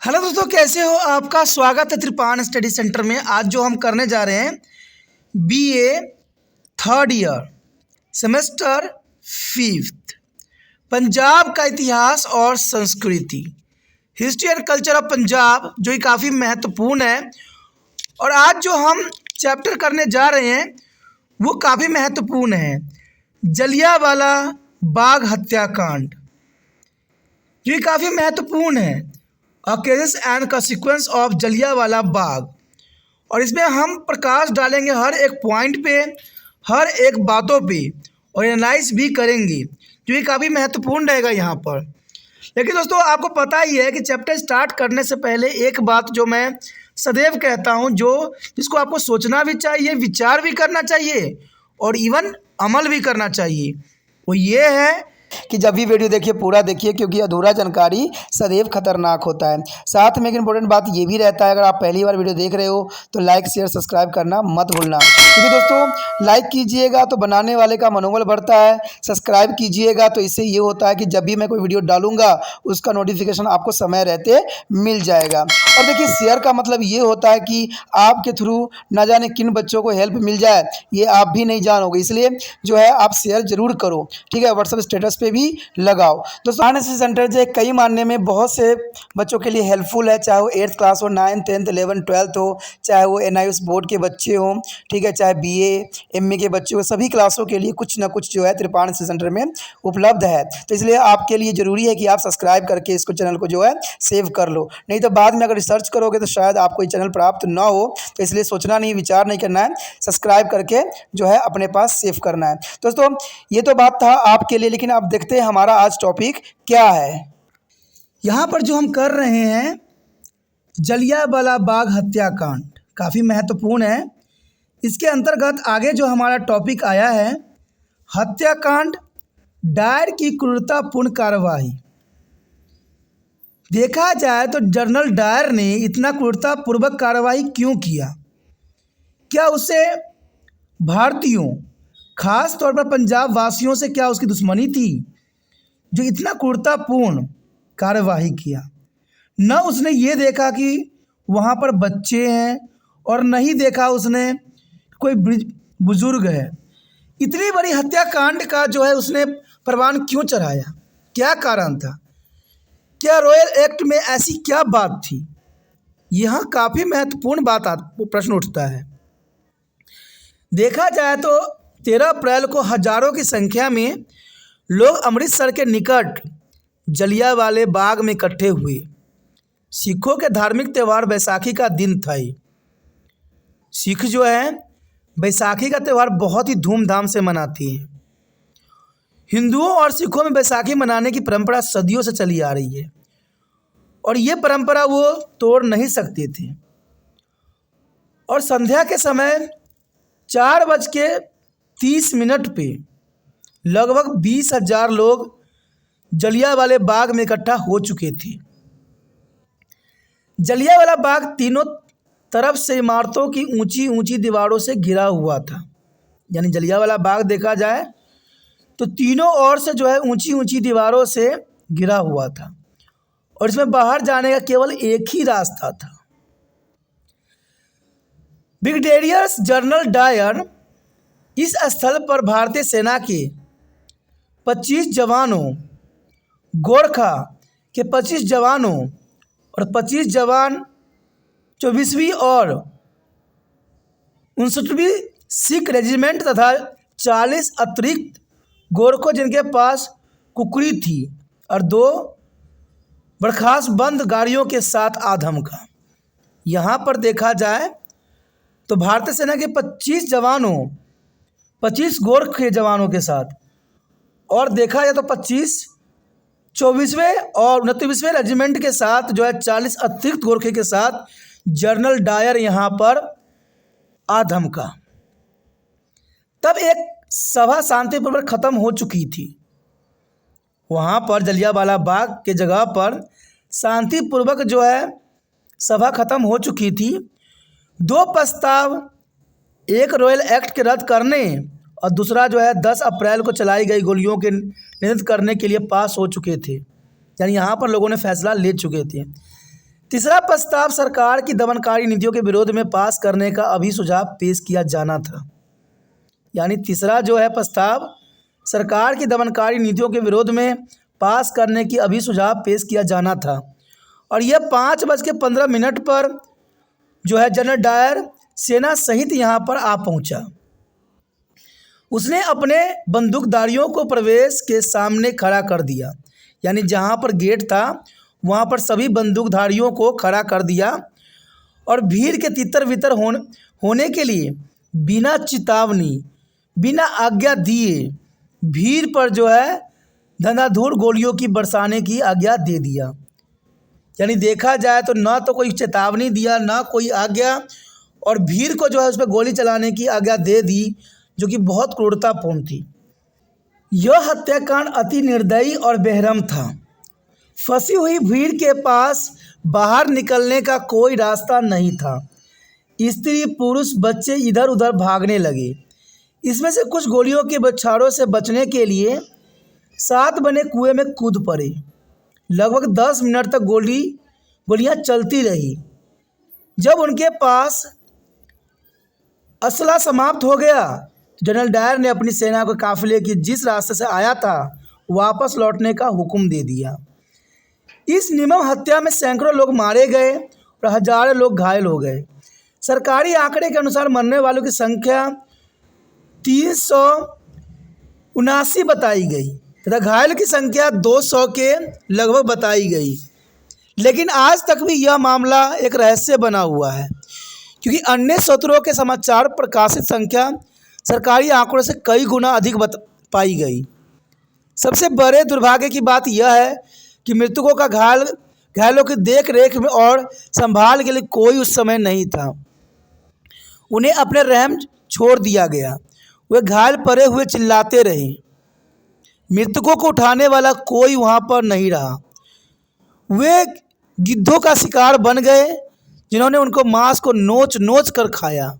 Hello दोस्तों, कैसे हो? आपका स्वागत है त्रिपान स्टडी सेंटर में। आज जो हम करने जा रहे हैं BA third year semester fifth, Punjab का इतिहास और संस्कृति, history and culture of Punjab, जो कि काफ़ी महत्वपूर्ण है। और आज जो हम चैप्टर करने जा रहे हैं वो काफ़ी महत्वपूर्ण है, जलियांवाला बाग हत्याकांड, जो कि काफ़ी महत्वपूर्ण है। Causes and consequences of Jallianwala Bagh. और इसमें हम प्रकाश डालेंगे हर एक पॉइंट पे, हर एक बातों पे, और एनालाइज भी करेंगे, जो कि काफ़ी महत्वपूर्ण रहेगा यहाँ पर। लेकिन दोस्तों, आपको पता ही है कि चैप्टर स्टार्ट करने से पहले एक बात जो मैं सदैव कहता हूँ, जिसको आपको सोचना भी चाहिए, विचार भी करना चाहिए और इवन अमल भी करना चाहिए, वो ये है कि जब भी वीडियो देखिए पूरा देखिए, क्योंकि अधूरा जानकारी सदैव खतरनाक होता है। साथ में एक इंपॉर्टेंट बात ये भी रहता है, अगर आप पहली बार वीडियो देख रहे हो तो लाइक शेयर सब्सक्राइब करना मत भूलना, क्योंकि दोस्तों लाइक कीजिएगा तो बनाने वाले का मनोबल बढ़ता है, सब्सक्राइब कीजिएगा तो इससे ये होता है कि जब भी मैं कोई वीडियो डालूंगा उसका नोटिफिकेशन आपको समय रहते मिल जाएगा। और देखिए, शेयर का मतलब ये होता है कि आपके थ्रू न जाने किन बच्चों को हेल्प मिल जाए, ये आप भी नहीं जानोगे, इसलिए जो है आप शेयर जरूर करो, ठीक है। व्हाट्सएप स्टेटस पे भी लगाओ। दोस्तों, एनएसएस सेंटर जो कई मानने में बहुत से बच्चों के लिए हेल्पफुल है, चाहे वो 8th क्लास हो, 9th 10th 11th 12th हो, चाहे वो एनआईएस बोर्ड के बच्चे हों, ठीक है, चाहे बीए एमए के बच्चे हो, सभी क्लासों के लिए कुछ ना कुछ जो है त्रिपान एनएसएस सेंटर में उपलब्ध है। तो इसलिए आपके लिए ज़रूरी है कि आप सब्सक्राइब करके इसको चैनल को जो है सेव कर लो, नहीं तो बाद में अगर रिसर्च करोगे तो शायद आपको ये चैनल प्राप्त ना हो। तो इसलिए सोचना नहीं, विचार नहीं करना है, सब्सक्राइब करके जो है अपने पास सेव करना है। दोस्तों, ये तो बात था आपके लिए, लेकिन आप देखते हैं हमारा आज टॉपिक क्या है। यहाँ पर जो हम कर रहे हैं जलियांवाला बाग हत्याकांड, काफ़ी महत्वपूर्ण है। इसके अंतर्गत आगे जो हमारा टॉपिक आया है, हत्याकांड, डायर की क्रूरतापूर्ण कार्यवाही। देखा जाए तो जनरल डायर ने इतना क्रूरतापूर्वक कार्यवाही क्यों किया? क्या उसे भारतीयों, खास तौर पर पंजाब वासियों से क्या उसकी दुश्मनी थी जो इतना क्रूरतापूर्ण कार्यवाही किया? न उसने ये देखा कि वहाँ पर बच्चे हैं, और नहीं देखा उसने कोई बुजुर्ग है। इतनी बड़ी हत्याकांड का जो है उसने परवान क्यों चढ़ाया? क्या कारण था? क्या रॉयल एक्ट में ऐसी क्या बात थी? यहाँ काफ़ी महत्वपूर्ण प्रश्न उठता है। देखा जाए तो 13 अप्रैल को हजारों की संख्या में लोग अमृतसर के निकट जलियांवाले बाग में इकट्ठे हुए। सिखों के धार्मिक त्यौहार बैसाखी का दिन था ये। सिख जो है बैसाखी का त्यौहार बहुत ही धूमधाम से मनाती हैं। हिंदुओं और सिखों में बैसाखी मनाने की परंपरा सदियों से चली आ रही है, और ये परंपरा वो तोड़ नहीं सकते थे। और संध्या के समय 4:30 पे लगभग 20,000 लोग जलियांवाले बाग में इकट्ठा हो चुके थे। जलियांवाला बाग तीनों तरफ से इमारतों की ऊंची ऊंची दीवारों से घिरा हुआ था। यानी जलियांवाला बाग देखा जाए तो तीनों ओर से जो है ऊंची ऊंची दीवारों से घिरा हुआ था, और इसमें बाहर जाने का केवल एक ही रास्ता था। ब्रिगेडियर जनरल डायर इस स्थल पर भारतीय सेना के 25 जवानों, गोरखा के 25 जवानों और 25 जवान 24वीं और 59वीं सिख रेजिमेंट तथा 40 अतिरिक्त गोरखों जिनके पास कुकड़ी थी, और 2 बर्खास्त बंद गाड़ियों के साथ आधमका। यहाँ पर देखा जाए तो भारतीय सेना के 25 जवानों, 25 गोरख के जवानों के साथ, और देखा जाए तो 25 24वें और 29वें रेजिमेंट के साथ जो है 40 अतिरिक्त गोरखे के साथ जनरल डायर यहाँ पर आधमका। तब एक सभा शांतिपूर्वक खत्म हो चुकी थी। वहाँ पर जलियांवाला बाग के जगह पर शांतिपूर्वक जो है सभा खत्म हो चुकी थी। 2 प्रस्ताव, एक रॉयल एक्ट के रद्द करने और दूसरा जो है 10 अप्रैल को चलाई गई गोलियों के निरस्त करने के लिए पास हो चुके थे। यानी यहाँ पर लोगों ने फैसला ले चुके थे। तीसरा प्रस्ताव सरकार की दमनकारी नीतियों के विरोध में पास करने का अभी सुझाव पेश किया जाना था। यानी तीसरा जो है प्रस्ताव सरकार की दमनकारी नीतियों के विरोध में पास करने की अभी सुझाव पेश किया जाना था। और यह 5:15 पर जो है जनरल डायर सेना सहित यहाँ पर आ पहुँचा। उसने अपने बंदूकधारियों को प्रवेश के सामने खड़ा कर दिया। यानी जहाँ पर गेट था वहाँ पर सभी बंदूकधारियों को खड़ा कर दिया और भीड़ के तितर बितर होने के लिए बिना चेतावनी, बिना आज्ञा दिए भीड़ पर जो है धंधाधूर गोलियों की बरसाने की आज्ञा दे दिया। यानी देखा जाए तो ना तो कोई चेतावनी दिया, ना कोई आज्ञा, और भीड़ को जो है उस पर गोली चलाने की आज्ञा दे दी, जो कि बहुत क्रूरतापूर्ण थी। यह हत्याकांड अति निर्दयी और बेरहम था। फंसी हुई भीड़ के पास बाहर निकलने का कोई रास्ता नहीं था। स्त्री, पुरुष, बच्चे इधर उधर भागने लगे। इसमें से कुछ गोलियों के बौछारों से बचने के लिए साथ बने कुएं में कूद पड़े। लगभग 10 मिनट तक गोलियां चलती रही। जब उनके पास असला समाप्त हो गया, जनरल डायर ने अपनी सेना को काफिले की जिस रास्ते से आया था वापस लौटने का हुक्म दे दिया। इस निर्मम हत्या में सैकड़ों लोग मारे गए और हजारों लोग घायल हो गए। सरकारी आंकड़े के अनुसार मरने वालों की संख्या 379 बताई गई तथा घायल की संख्या 200 के लगभग बताई गई। लेकिन आज तक भी यह मामला एक रहस्य बना हुआ है, क्योंकि अन्य सूत्रों के समाचार प्रकाशित संख्या सरकारी आंकड़ों से कई गुना अधिक पाई गई। सबसे बड़े दुर्भाग्य की बात यह है कि मृतकों का घायलों की देख रेख में और संभाल के लिए कोई उस समय नहीं था। उन्हें अपने रहम छोड़ दिया गया। वे घायल पड़े हुए चिल्लाते रहे। मृतकों को उठाने वाला कोई वहाँ पर नहीं रहा। वे गिद्धों का शिकार बन गए, जिन्होंने उनको मांस को नोच नोच कर खाया।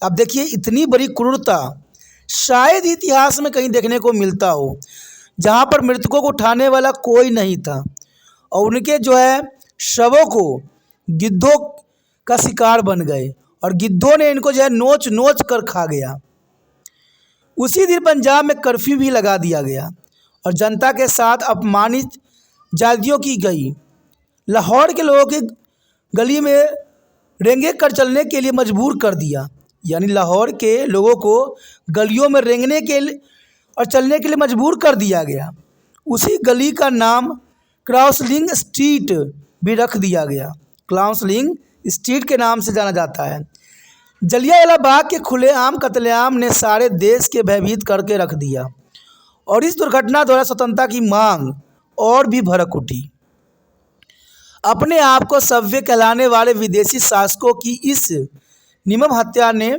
अब देखिए, इतनी बड़ी क्रूरता शायद इतिहास में कहीं देखने को मिलता हो, जहाँ पर मृतकों को उठाने वाला कोई नहीं था और उनके जो है शवों को गिद्धों का शिकार बन गए और गिद्धों ने इनको जो है नोच नोच कर खा गया। उसी दिन पंजाब में कर्फ्यू भी लगा दिया गया और जनता के साथ अपमानित जातियों की गई। लाहौर के लोगों की गली में रेंगे कर चलने के लिए मजबूर कर दिया। यानी लाहौर के लोगों को गलियों में रेंगने के लिए और चलने के लिए मजबूर कर दिया गया। उसी गली का नाम क्राउसलिंग स्ट्रीट भी रख दिया गया। क्राउसलिंग स्ट्रीट के नाम से जाना जाता है। जलियांवाला बाग के खुलेआम कत्लेआम ने सारे देश के भयभीत करके रख दिया और इस दुर्घटना द्वारा स्वतंत्रता की मांग और भी भड़क उठी। अपने आप को सभ्य कहलाने वाले विदेशी शासकों की इस निर्मम हत्या ने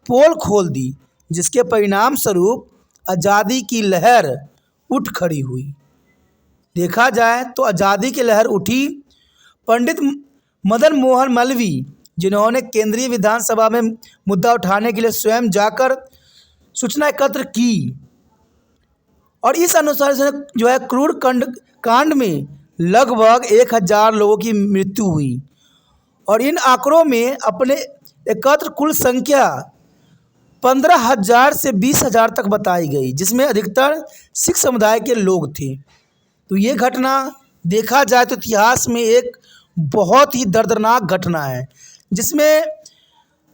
पोल खोल दी, जिसके परिणाम स्वरूप आज़ादी की लहर उठ खड़ी हुई। देखा जाए तो आज़ादी की लहर उठी। पंडित मदन मोहन मालवीय, जिन्होंने केंद्रीय विधानसभा में मुद्दा उठाने के लिए स्वयं जाकर सूचना एकत्र की और इस अनुसार से जो है क्रूर कांड में लगभग 1000 लोगों की मृत्यु हुई और इन आंकड़ों में अपने एकत्र कुल संख्या 15,000 से 20,000 तक बताई गई, जिसमें अधिकतर सिख समुदाय के लोग थे। तो ये घटना देखा जाए तो इतिहास में एक बहुत ही दर्दनाक घटना है, जिसमें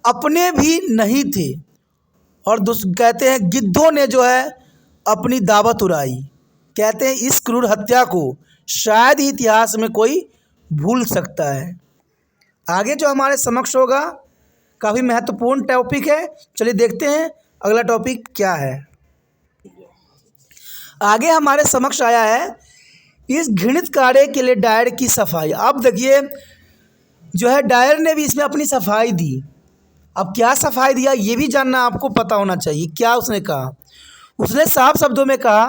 अपने भी नहीं थे और कहते हैं गिद्धों ने जो है अपनी दावत उड़ाई। कहते हैं इस क्रूर हत्या को शायद ही इतिहास में कोई भूल सकता है। आगे जो हमारे समक्ष होगा काफ़ी महत्वपूर्ण टॉपिक है। चलिए देखते हैं अगला टॉपिक क्या है। आगे हमारे समक्ष आया है इस घृणित कार्य के लिए डायर की सफाई। अब देखिए जो है डायर ने भी इसमें अपनी सफाई दी। अब क्या सफाई दिया ये भी जानना आपको पता होना चाहिए। क्या उसने कहा? उसने साफ शब्दों में कहा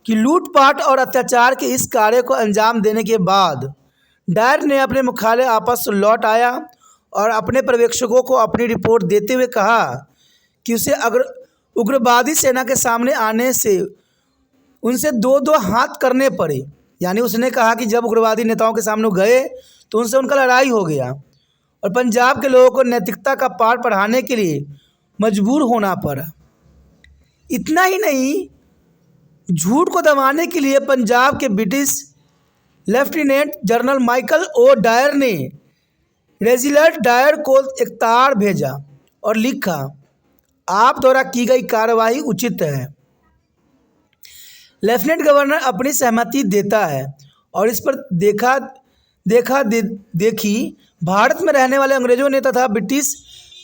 कि लूटपाट और अत्याचार के इस कार्य को अंजाम देने के बाद डायर ने अपने मुख्यालय आपस लौट आया और अपने पर्यवेक्षकों को अपनी रिपोर्ट देते हुए कहा कि उसे अगर उग्रवादी सेना के सामने आने से उनसे 2-2 हाथ करने पड़े। यानी उसने कहा कि जब उग्रवादी नेताओं के सामने गए तो उनसे उनका लड़ाई हो गया और पंजाब के लोगों को नैतिकता का पाठ पढ़ाने के लिए मजबूर होना पड़ा। इतना ही नहीं, झूठ को दबाने के लिए पंजाब के British lieutenant general Michael O'Dwyer ने रेजिनाल्ड डायर को एक तार भेजा और लिखा, आप द्वारा की गई कार्रवाई उचित है। लेफ्टिनेंट गवर्नर अपनी सहमति देता है और इस पर देखी भारत में रहने वाले अंग्रेजों ने तथा ब्रिटिश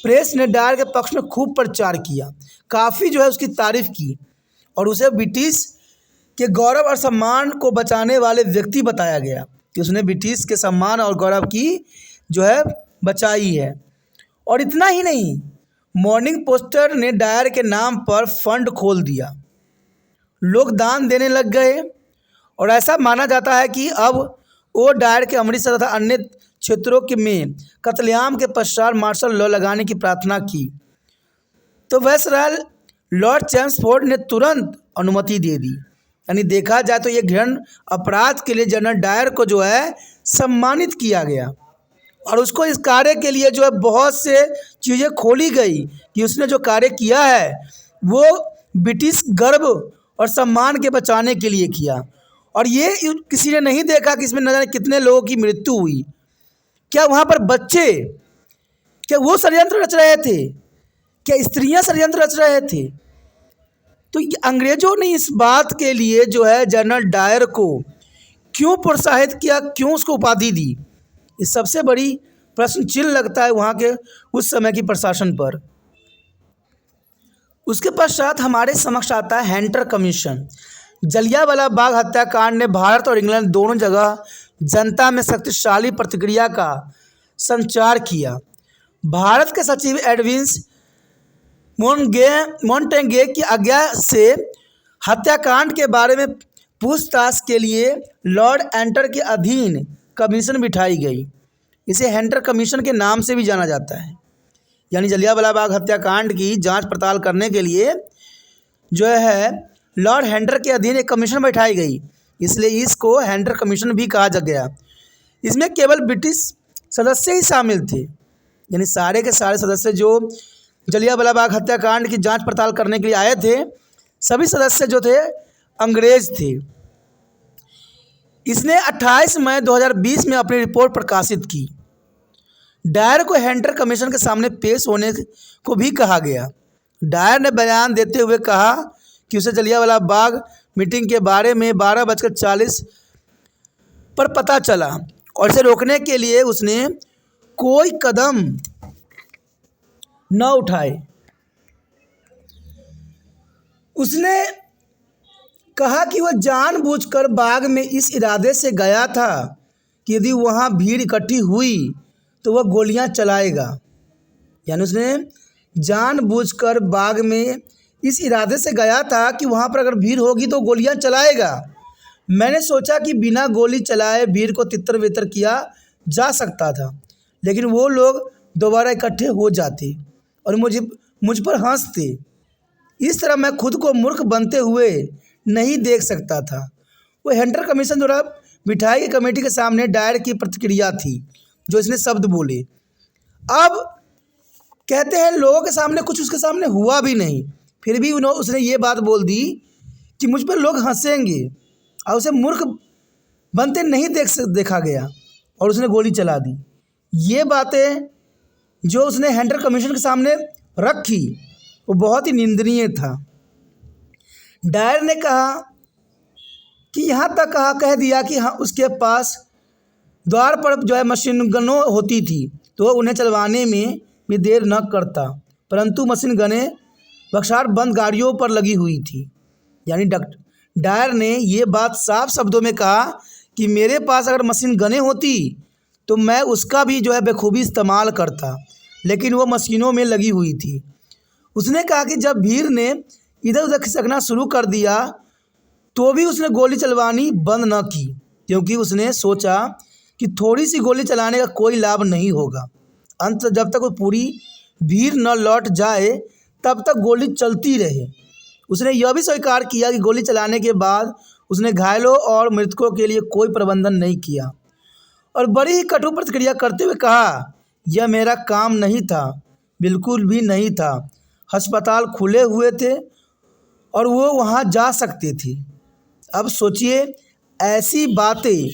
प्रेस ने डायर के पक्ष में खूब प्रचार किया, काफ़ी जो है उसकी तारीफ की और उसे ब्रिटिश के गौरव और सम्मान को बचाने वाले व्यक्ति बताया गया कि उसने ब्रिटिश के सम्मान और गौरव की जो है बचाई है। और इतना ही नहीं, मॉर्निंग पोस्टर ने डायर के नाम पर फंड खोल दिया, लोग दान देने लग गए और ऐसा माना जाता है कि अब वो डायर के अमृतसर तथा अन्य क्षेत्रों के में कत्लेआम के पश्चात मार्शल लॉ लगाने की प्रार्थना की तो वायसराय लॉर्ड चैम्सफोर्ड ने तुरंत अनुमति दे दी। यानी देखा जाए तो ये घृण्य अपराध के लिए जनरल डायर को जो है सम्मानित किया गया और उसको इस कार्य के लिए जो है बहुत से चीज़ें खोली गई कि उसने जो कार्य किया है वो ब्रिटिश गर्व और सम्मान के बचाने के लिए किया। और ये किसी ने नहीं देखा कि इसमें न जाने कितने लोगों की मृत्यु हुई। क्या वहाँ पर बच्चे, क्या वो षड्यंत्र रच रहे थे? क्या स्त्रियाँ षड्यंत्र रच रहे थे? तो अंग्रेज़ों ने इस बात के लिए जो है जनरल डायर को क्यों प्रोत्साहित किया, क्यों उसको उपाधि दी? इस सबसे बड़ी प्रश्न चिन्ह लगता है वहाँ के उस समय की प्रशासन पर। उसके पश्चात हमारे समक्ष आता है हंटर कमीशन। जलियांवाला बाग हत्याकांड ने भारत और इंग्लैंड दोनों जगह जनता में शक्तिशाली प्रतिक्रिया का संचार किया। भारत के सचिव एडविन्स मोंटेगे की आज्ञा से हत्याकांड के बारे में पूछताछ के लिए लॉर्ड हंटर के अधीन कमीशन बिठाई गई। इसे हंटर कमीशन के नाम से भी जाना जाता है। यानी जलियांवाला बाग हत्याकांड की जांच पड़ताल करने के लिए जो है लॉर्ड हंटर के अधीन एक कमीशन बैठाई गई, इसलिए इसको हंटर कमीशन भी कहा गया। इसमें केवल ब्रिटिश सदस्य ही शामिल थे, यानी सारे के सारे सदस्य जो जलियांवाला बाग हत्याकांड की जांच पड़ताल करने के लिए आए थे, सभी सदस्य जो थे अंग्रेज थे। इसने 28 मई 2020 में अपनी रिपोर्ट प्रकाशित की। डायर को हंटर कमीशन के सामने पेश होने को भी कहा गया। डायर ने बयान देते हुए कहा कि उसे जलियांवाला बाग मीटिंग के बारे में 12:40 पर पता चला और इसे रोकने के लिए उसने कोई कदम न उठाए। उसने कहा कि वह जानबूझकर बाग में इस इरादे से गया था कि यदि वहाँ भीड़ इकट्ठी हुई तो वह गोलियां चलाएगा। यानी उसने जानबूझकर बाग में इस इरादे से गया था कि वहाँ पर अगर भीड़ होगी तो गोलियां चलाएगा। मैंने सोचा कि बिना गोली चलाए भीड़ को तितर बितर किया जा सकता था, लेकिन वो लोग दोबारा इकट्ठे हो जाते और मुझ पर हंसते। इस तरह मैं खुद को मूर्ख बनते हुए नहीं देख सकता था। वो हंटर कमीशन द्वारा बिठाई गई कमेटी के सामने डायर की प्रतिक्रिया थी, जो इसने शब्द बोले। अब कहते हैं लोगों के सामने कुछ उसके सामने हुआ भी नहीं, फिर भी उसने ये बात बोल दी कि मुझ पर लोग हंसेंगे और उसे मूर्ख बनते नहीं देखा गया और उसने गोली चला दी। ये बातें जो उसने हंटर कमीशन के सामने रखी वो बहुत ही निंदनीय था। डायर ने कहा कि यहाँ तक कह दिया कि हाँ उसके पास द्वार पर जो है मशीन गनों होती थी तो वह उन्हें चलवाने में भी देर न करता, परंतु मशीन गनें बख्शार बंद गाड़ियों पर लगी हुई थी। यानी डायर ने ये बात साफ शब्दों में कहा कि मेरे पास अगर मशीन गनें होती तो मैं उसका भी जो है बखूबी इस्तेमाल करता, लेकिन वो मशीनों में लगी हुई थी। उसने कहा कि जब भीड़ ने इधर उधर खिसकना शुरू कर दिया तो भी उसने गोली चलवानी बंद न की, क्योंकि उसने सोचा कि थोड़ी सी गोली चलाने का कोई लाभ नहीं होगा। अंत जब तक वो पूरी भीड़ न लौट जाए तब तक गोली चलती रहे। उसने यह भी स्वीकार किया कि गोली चलाने के बाद उसने घायलों और मृतकों के लिए कोई प्रबंधन नहीं किया और बड़ी ही कटु प्रतिक्रिया करते हुए कहा, यह मेरा काम नहीं था, बिल्कुल भी नहीं था। अस्पताल खुले हुए थे और वो वहाँ जा सकते थे। अब सोचिए, ऐसी बातें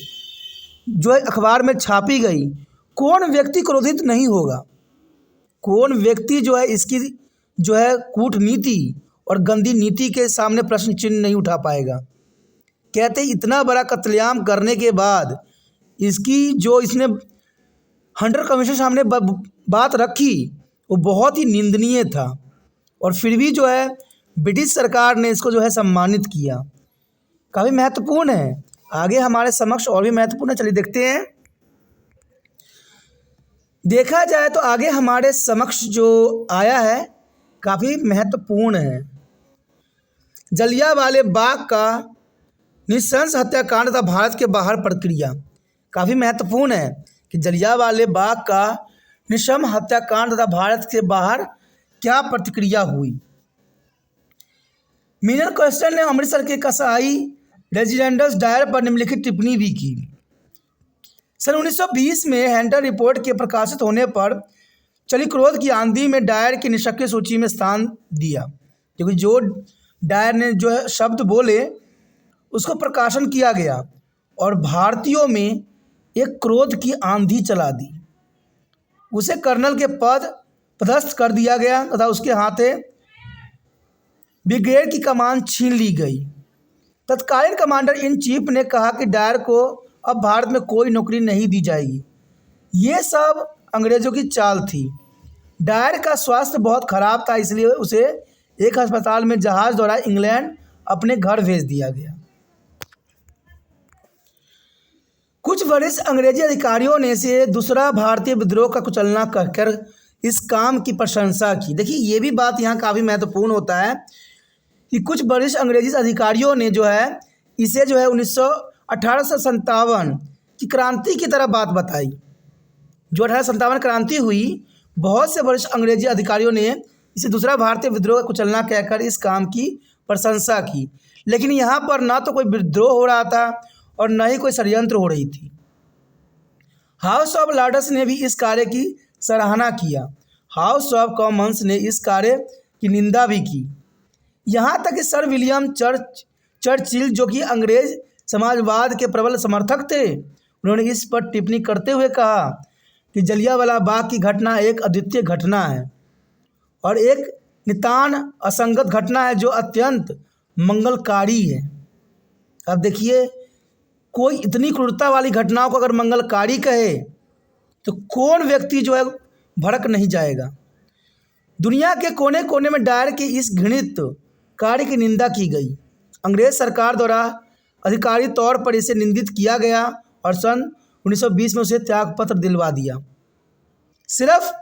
जो है अखबार में छापी गई, कौन व्यक्ति क्रोधित नहीं होगा? कौन व्यक्ति जो है इसकी जो है कूटनीति और गंदी नीति के सामने प्रश्न चिन्ह नहीं उठा पाएगा? कहते इतना बड़ा कत्लेआम करने के बाद इसकी जो इसने हंटर कमीशन सामने बात रखी वो बहुत ही निंदनीय था, और फिर भी जो है ब्रिटिश सरकार ने इसको जो है सम्मानित किया। काफ़ी महत्वपूर्ण है, आगे हमारे समक्ष और भी महत्वपूर्ण है, चलिए देखते हैं। देखा जाए तो आगे हमारे समक्ष जो आया है काफ़ी महत्वपूर्ण है। जलियांवाले बाग का नृशंस हत्याकांड तथा भारत के बाहर प्रक्रिया। काफ़ी महत्वपूर्ण है कि जलियांवाले बाग का नृशंस हत्याकांड तथा भारत के बाहर क्या प्रतिक्रिया हुई। मिनल क्वेश्चन ने अमृतसर के कसाई रेजिडेंट्स डायर पर निम्नलिखित टिप्पणी भी की। सन 1920 में हंटर रिपोर्ट के प्रकाशित होने पर चली क्रोध की आंधी में डायर की निष्क्रिय सूची में स्थान दिया, क्योंकि जो डायर ने जो है शब्द बोले उसको प्रकाशन किया गया और भारतीयों में एक क्रोध की आंधी चला दी। उसे कर्नल के पद पदस्थ कर दिया गया तथा उसके हाथे ब्रिगेड की कमान छीन ली गई। तत्कालीन कमांडर इन चीफ ने कहा कि डायर को अब भारत में कोई नौकरी नहीं दी जाएगी। ये सब अंग्रेज़ों की चाल थी। डायर का स्वास्थ्य बहुत खराब था, इसलिए उसे एक अस्पताल में जहाज़ द्वारा इंग्लैंड अपने घर भेज दिया गया। कुछ वरिष्ठ अंग्रेजी अधिकारियों ने इसे दूसरा भारतीय विद्रोह का कुचलना कहकर इस काम की प्रशंसा की। देखिए, ये भी बात यहाँ काफ़ी महत्वपूर्ण होता है कि कुछ वरिष्ठ अंग्रेजी अधिकारियों ने जो है इसे जो है 1857 की क्रांति की तरह बात बताई। जो 1857 क्रांति हुई, बहुत से वरिष्ठ अंग्रेजी अधिकारियों ने इसे दूसरा भारतीय विद्रोह का कुचलना कहकर इस काम की प्रशंसा की। लेकिन यहाँ पर ना तो कोई विद्रोह हो रहा था और न ही कोई षड्यंत्र हो रही थी। हाउस ऑफ लॉर्ड्स ने भी इस कार्य की सराहना किया। हाउस ऑफ कॉमन्स ने इस कार्य की निंदा भी की। यहाँ तक कि सर विलियम चर्चिल, जो कि अंग्रेज समाजवाद के प्रबल समर्थक थे, उन्होंने इस पर टिप्पणी करते हुए कहा कि जलियांवाला बाग की घटना एक अद्वितीय घटना है और एक नितान असंगत घटना है जो अत्यंत मंगलकारी है। अब देखिए, कोई इतनी क्रूरता वाली घटनाओं को अगर मंगलकारी कहे तो कौन व्यक्ति जो है भड़क नहीं जाएगा। दुनिया के कोने कोने में डायर के इस घृणित कार्य की निंदा की गई। अंग्रेज सरकार द्वारा अधिकारिक तौर पर इसे निंदित किया गया और सन 1920 में उसे त्यागपत्र दिलवा दिया। सिर्फ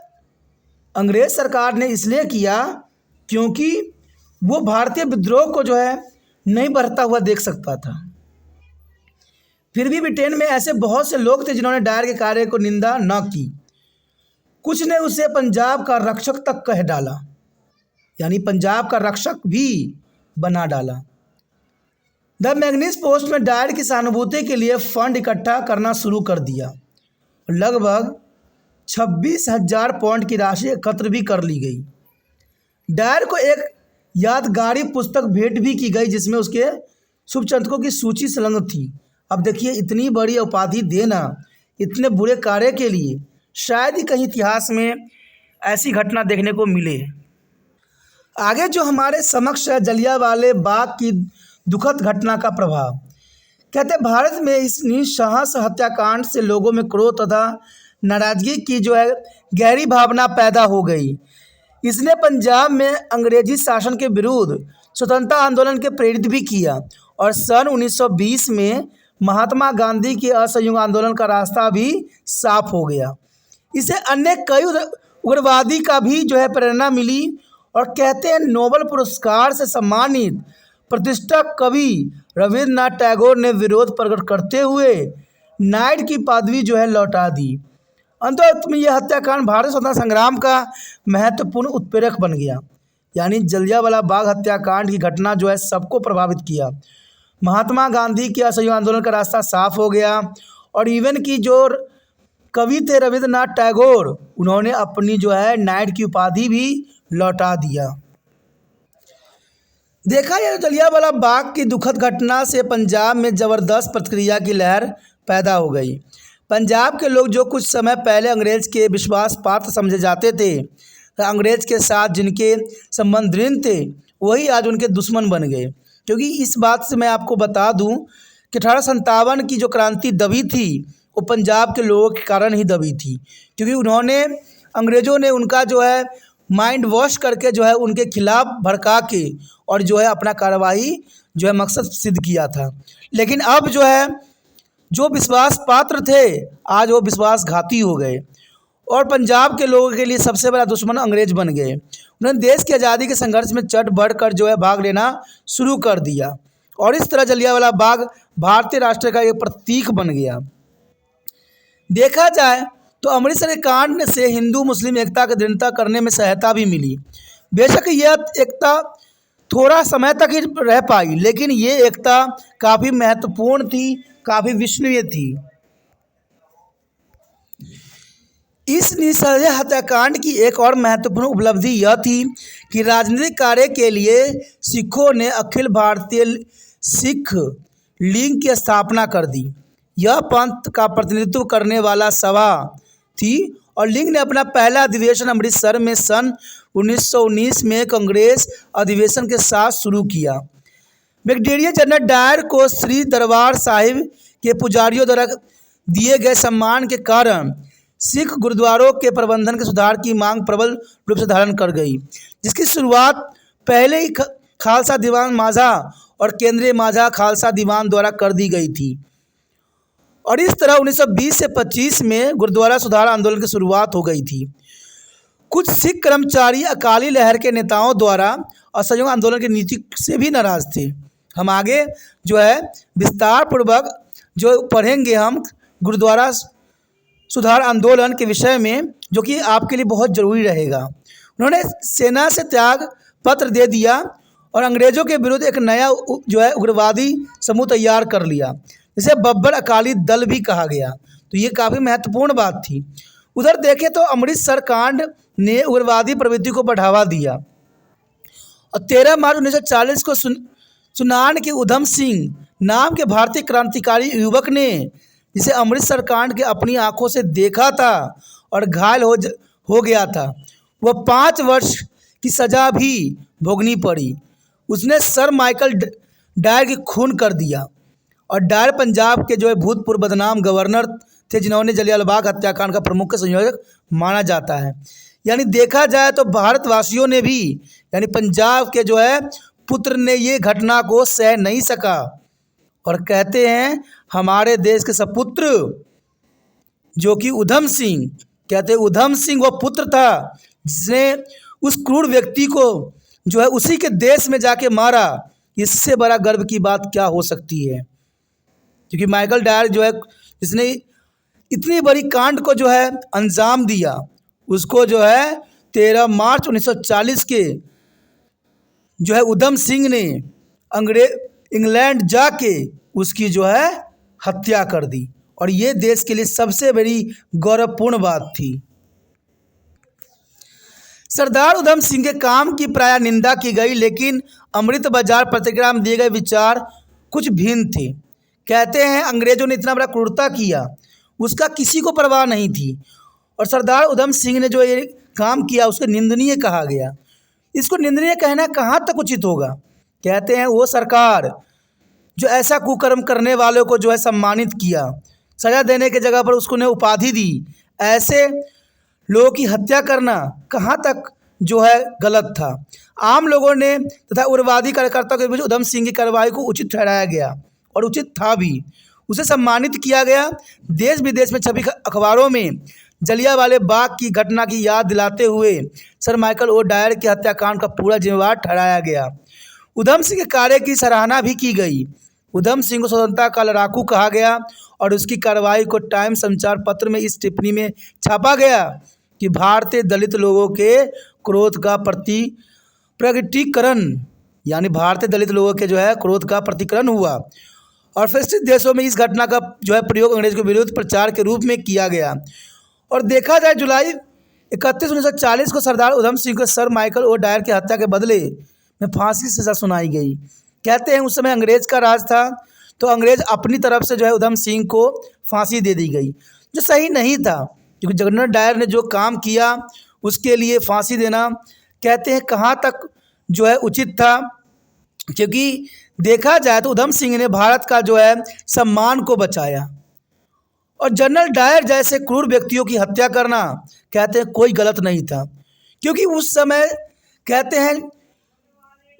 अंग्रेज सरकार ने इसलिए किया क्योंकि वो भारतीय विद्रोह को जो है नहीं बढ़ता हुआ देख सकता था। फिर भी ब्रिटेन में ऐसे बहुत से लोग थे जिन्होंने डायर के कार्य को निंदा न की। कुछ ने उसे पंजाब का रक्षक तक कह डाला, यानी पंजाब का रक्षक भी बना डाला। द मैग्नीज पोस्ट में डायर की सहानुभूति के लिए फंड इकट्ठा करना शुरू कर दिया। लगभग 26,000 पाउंड की राशि एकत्र भी कर ली गई। डायर को एक यादगारी पुस्तक भेंट भी की गई जिसमें उसके शुभचिंतकों की सूची संलग्न थी। अब देखिए, इतनी बड़ी उपाधि देना इतने बुरे कार्य के लिए शायद ही कहीं इतिहास में ऐसी घटना देखने को मिले। आगे जो हमारे समक्ष है जलियांवाले बाग की दुखद घटना का प्रभाव। कहते भारत में इस निस्साहस हत्याकांड से लोगों में क्रोध तथा नाराजगी की जो है गहरी भावना पैदा हो गई। इसने पंजाब में अंग्रेजी शासन के विरुद्ध स्वतंत्रता आंदोलन के प्रेरित भी किया और सन 1920 में महात्मा गांधी के असहयोग आंदोलन का रास्ता भी साफ हो गया। इसे अन्य कई उग्रवादी का भी जो है प्रेरणा मिली और कहते हैं नोबेल पुरस्कार से सम्मानित प्रतिष्ठित कवि रविन्द्रनाथ टैगोर ने विरोध प्रकट करते हुए नाइट की पदवी जो है लौटा दी। अंत में यह हत्याकांड भारतीय स्वतंत्रता संग्राम का महत्वपूर्ण उत्प्रेरक बन गया। यानी जलियांवाला बाग हत्याकांड की घटना जो है सबको प्रभावित किया। महात्मा गांधी के असहयोग आंदोलन का रास्ता साफ हो गया और इवन कि जो कवि थे रविंद्रनाथ टैगोर, उन्होंने अपनी जो है नाइट की उपाधि भी लौटा दिया। देखा जाए तो जलियांवाला बाग की दुखद घटना से पंजाब में ज़बरदस्त प्रतिक्रिया की लहर पैदा हो गई। पंजाब के लोग जो कुछ समय पहले अंग्रेज के विश्वास पात्र समझे जाते थे, अंग्रेज के साथ जिनके संबंध दृढ़ थे, वही आज उनके दुश्मन बन गए। क्योंकि इस बात से मैं आपको बता दूं कि 1857 की जो क्रांति दबी थी, वो पंजाब के लोगों के कारण ही दबी थी। क्योंकि उन्होंने, अंग्रेज़ों ने उनका जो है माइंड वॉश करके जो है उनके खिलाफ भड़का के और जो है अपना कार्रवाई जो है मकसद सिद्ध किया था। लेकिन अब जो है जो विश्वास पात्र थे, आज वो विश्वासघाती हो गए और पंजाब के लोगों के लिए सबसे बड़ा दुश्मन अंग्रेज बन गए। उन्होंने देश की आज़ादी के संघर्ष में चढ़ बढ़ कर जो है भाग लेना शुरू कर दिया और इस तरह जलियांवाला बाग भारतीय राष्ट्र का एक प्रतीक बन गया। देखा जाए तो अमृतसर के कांड से हिंदू मुस्लिम एकता की दृढ़ता करने में सहायता भी मिली। बेशक यह एकता थोड़ा समय तक ही रह पाई, लेकिन ये एकता काफ़ी महत्वपूर्ण थी, काफ़ी विश्वसनीय थी। इस निसंदेह हत्याकांड की एक और महत्वपूर्ण उपलब्धि यह थी कि राजनीतिक कार्य के लिए सिखों ने अखिल भारतीय सिख लीग की स्थापना कर दी। यह पंथ का प्रतिनिधित्व करने वाला सभा थी और लीग ने अपना पहला अधिवेशन अमृतसर में सन 1919 में कांग्रेस अधिवेशन के साथ शुरू किया। ब्रिगेडियर जनरल डायर को श्री दरबार साहिब के पुजारियों द्वारा दिए गए सम्मान के कारण सिख गुरुद्वारों के प्रबंधन के सुधार की मांग प्रबल रूप से धारण कर गई, जिसकी शुरुआत पहले ही खालसा दीवान माझा और केंद्रीय माझा खालसा दीवान द्वारा कर दी गई थी। और इस तरह 1920 से 25 में गुरुद्वारा सुधार आंदोलन की शुरुआत हो गई थी। कुछ सिख कर्मचारी अकाली लहर के नेताओं द्वारा असहयोग आंदोलन की नीति से भी नाराज थे। हम आगे जो है विस्तार पूर्वक जो पढ़ेंगे हम गुरुद्वारा सुधार आंदोलन के विषय में, जो कि आपके लिए बहुत ज़रूरी रहेगा। उन्होंने सेना से त्याग पत्र दे दिया और अंग्रेज़ों के विरुद्ध एक नया जो है उग्रवादी समूह तैयार कर लिया, जिसे बब्बर अकाली दल भी कहा गया। तो ये काफ़ी महत्वपूर्ण बात थी। उधर देखें तो अमृतसर कांड ने उग्रवादी प्रवृत्ति को बढ़ावा दिया और 13 मार्च 1940 को सुनान के उधम सिंह नाम के भारतीय क्रांतिकारी युवक ने, जिसे अमृतसर कांड के अपनी आंखों से देखा था और घायल हो गया था, वह 5 वर्ष की सज़ा भी भोगनी पड़ी। उसने सर माइकल डायर की खून कर दिया और डायर पंजाब के जो है भूतपूर्व बदनाम गवर्नर थे, जिन्होंने जलियांवाला बाग हत्याकांड का प्रमुख संयोजक माना जाता है। यानी देखा जाए तो भारतवासियों ने भी, यानी पंजाब के जो है पुत्र ने ये घटना को सह नहीं सका और कहते हैं हमारे देश के सपुत्र जो कि उधम सिंह, कहते हैं उधम सिंह वो पुत्र था जिसने उस क्रूर व्यक्ति को जो है उसी के देश में जाके मारा। इससे बड़ा गर्व की बात क्या हो सकती है, क्योंकि माइकल डायर जो है जिसने इतनी बड़ी कांड को जो है अंजाम दिया, उसको जो है 13 मार्च 1940 के जो है उधम सिंह ने इंग्लैंड जाके उसकी जो है हत्या कर दी और ये देश के लिए सबसे बड़ी गौरवपूर्ण बात थी। सरदार उधम सिंह के काम की प्राय निंदा की गई, लेकिन अमृत बाजार पत्रिका में दिए गए विचार कुछ भिन्न थे। कहते हैं अंग्रेजों ने इतना बड़ा क्रूरता किया, उसका किसी को परवाह नहीं थी और सरदार उधम सिंह ने जो ये काम किया उसको निंदनीय कहा गया। इसको निंदनीय कहना कहाँ तक उचित होगा। कहते हैं वो सरकार जो ऐसा कुकर्म करने वालों को जो है सम्मानित किया, सज़ा देने की जगह पर उसको ने उपाधि दी, ऐसे लोगों की हत्या करना कहाँ तक जो है गलत था। आम लोगों ने तथा उग्रवादी कार्यकर्ताओं के बीच उधम सिंह की कार्रवाई को उचित ठहराया गया और उचित था भी, उसे सम्मानित किया गया। देश विदेश में छपी अखबारों में जलियांवाले बाग की घटना की याद दिलाते हुए सर माइकल ओ डायर के हत्याकांड का पूरा जिम्मेवार ठहराया गया। उधम सिंह के कार्य की सराहना भी की गई। उधम सिंह को स्वतंत्रता का लड़ाकू कहा गया और उसकी कार्रवाई को टाइम समाचार पत्र में इस टिप्पणी में छापा गया कि भारतीय दलित लोगों के क्रोध का प्रकटीकरण, यानी भारतीय दलित लोगों के जो है क्रोध का प्रतिकरण हुआ और विकसित देशों में इस घटना का जो है प्रयोग अंग्रेज के विरुद्ध प्रचार के रूप में किया गया। और देखा जाए जुलाई 31 1940 को सरदार उधम सिंह को सर माइकल ओ डायर की हत्या के बदले में फांसी की सजा सुनाई गई। कहते हैं उस समय अंग्रेज का राज था, तो अंग्रेज अपनी तरफ से जो है उधम सिंह को फांसी दे दी गई, जो सही नहीं था, क्योंकि जनरल डायर ने जो काम किया उसके लिए फांसी देना कहते हैं कहाँ तक जो है उचित था। क्योंकि देखा जाए तो उधम सिंह ने भारत का जो है सम्मान को बचाया, और जनरल डायर जैसे क्रूर व्यक्तियों की हत्या करना कहते हैं कोई गलत नहीं था, क्योंकि उस समय कहते हैं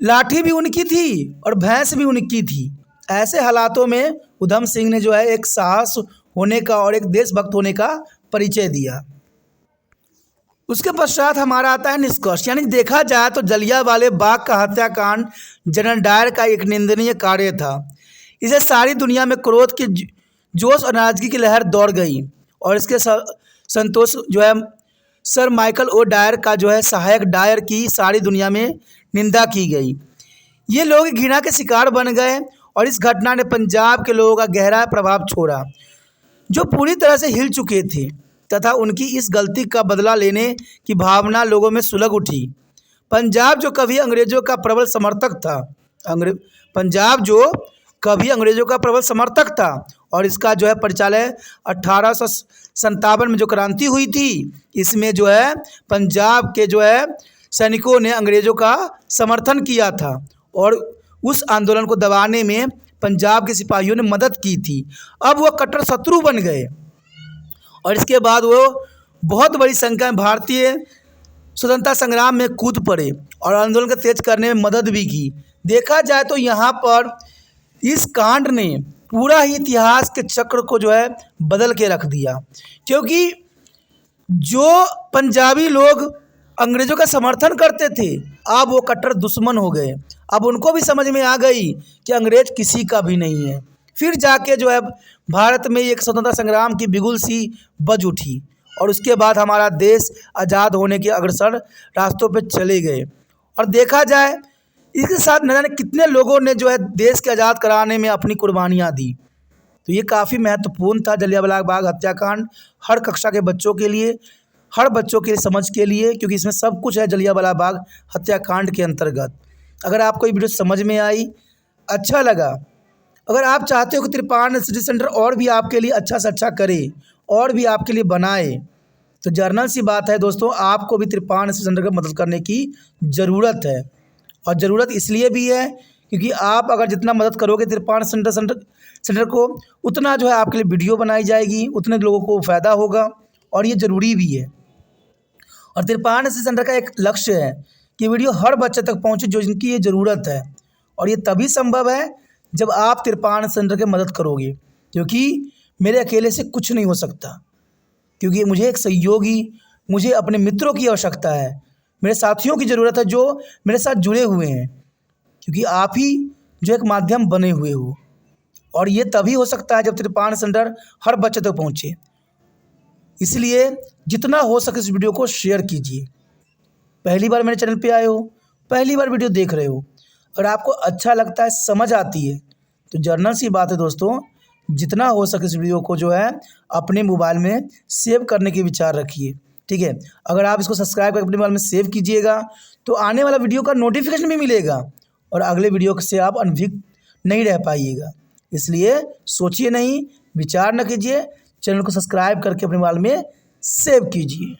लाठी भी उनकी थी और भैंस भी उनकी थी। ऐसे हालातों में उधम सिंह ने जो है एक साहस होने का और एक देशभक्त होने का परिचय दिया। उसके पश्चात हमारा आता है निष्कर्ष, यानी देखा जाए तो जलियांवाला बाग का हत्याकांड जनरल डायर का एक निंदनीय कार्य था। इसे सारी दुनिया में क्रोध की जोश और नाराजगी की लहर दौड़ गई, और इसके संतोष जो है सर माइकल ओ डायर का जो है सहायक डायर की सारी दुनिया में निंदा की गई। ये लोग घृणा के शिकार बन गए, और इस घटना ने पंजाब के लोगों का गहरा प्रभाव छोड़ा, जो पूरी तरह से हिल चुके थे, तथा उनकी इस गलती का बदला लेने की भावना लोगों में सुलग उठी। पंजाब जो कभी अंग्रेज़ों का प्रबल समर्थक था, और इसका जो है परिचालन 1857 में जो क्रांति हुई थी, इसमें जो है पंजाब के जो है सैनिकों ने अंग्रेज़ों का समर्थन किया था, और उस आंदोलन को दबाने में पंजाब के सिपाहियों ने मदद की थी। अब वो कट्टर शत्रु बन गए, और इसके बाद वो बहुत बड़ी संख्या में भारतीय स्वतंत्रता संग्राम में कूद पड़े और आंदोलन को तेज करने में मदद भी की। देखा जाए तो यहाँ पर इस कांड ने पूरा ही इतिहास के चक्र को जो है बदल के रख दिया, क्योंकि जो पंजाबी लोग अंग्रेज़ों का समर्थन करते थे, अब वो कट्टर दुश्मन हो गए। अब उनको भी समझ में आ गई कि अंग्रेज किसी का भी नहीं है। फिर जाके जो है भारत में एक स्वतंत्रता संग्राम की बिगुल सी बज उठी, और उसके बाद हमारा देश आज़ाद होने के अग्रसर रास्तों पे चले गए। और देखा जाए इसके साथ न जाने कितने लोगों ने जो है देश के आज़ाद कराने में अपनी कुर्बानियाँ दी। तो ये काफ़ी महत्वपूर्ण था जलियांवाला बाग हत्याकांड, हर कक्षा के बच्चों के लिए, हर बच्चों के समझ के लिए, क्योंकि इसमें सब कुछ है जलियांवाला बाग हत्याकांड के अंतर्गत। अगर आपको ये वीडियो समझ में आई, अच्छा लगा, अगर आप चाहते हो कि त्रिपाण स्टडी सेंटर और भी आपके लिए अच्छा से अच्छा करे और भी आपके लिए बनाए, तो जर्नल सी बात है दोस्तों, आपको भी त्रिपाण स्टडी सेंटर की मदद करने की ज़रूरत है। और ज़रूरत इसलिए भी है क्योंकि आप अगर जितना मदद करोगे त्रिपाण सेंटर को, उतना जो है आपके लिए वीडियो बनाई जाएगी, उतने लोगों को फ़ायदा होगा, और ये ज़रूरी भी है। और त्रिपाण स्टडी सेंटर का एक लक्ष्य है कि वीडियो हर बच्चे तक पहुँचे जो जिनकी ये ज़रूरत है, और ये तभी संभव है जब आप त्रिपाण सेंटर की मदद करोगे, क्योंकि मेरे अकेले से कुछ नहीं हो सकता, क्योंकि मुझे एक सहयोगी, मुझे अपने मित्रों की आवश्यकता है, मेरे साथियों की ज़रूरत है जो मेरे साथ जुड़े हुए हैं, क्योंकि आप ही जो एक माध्यम बने हुए हो। और ये तभी हो सकता है जब त्रिपाण सेंटर हर बच्चे तक पहुँचे। इसलिए जितना हो सके इस वीडियो को शेयर कीजिए। पहली बार मेरे चैनल पे आए हो, पहली बार वीडियो देख रहे हो, और आपको अच्छा लगता है, समझ आती है, तो जर्नल सी बात है दोस्तों, जितना हो सके इस वीडियो को जो है अपने मोबाइल में सेव करने के विचार रखिए, ठीक है। अगर आप इसको सब्सक्राइब करके अपने मोबाइल में सेव कीजिएगा तो आने वाला वीडियो का नोटिफिकेशन भी मिलेगा, और अगले वीडियो से आप अनभिज्ञ नहीं रह पाइएगा। इसलिए सोचिए नहीं, विचार न कीजिए, चैनल को सब्सक्राइब करके अपने मोबाइल में सेव कीजिए।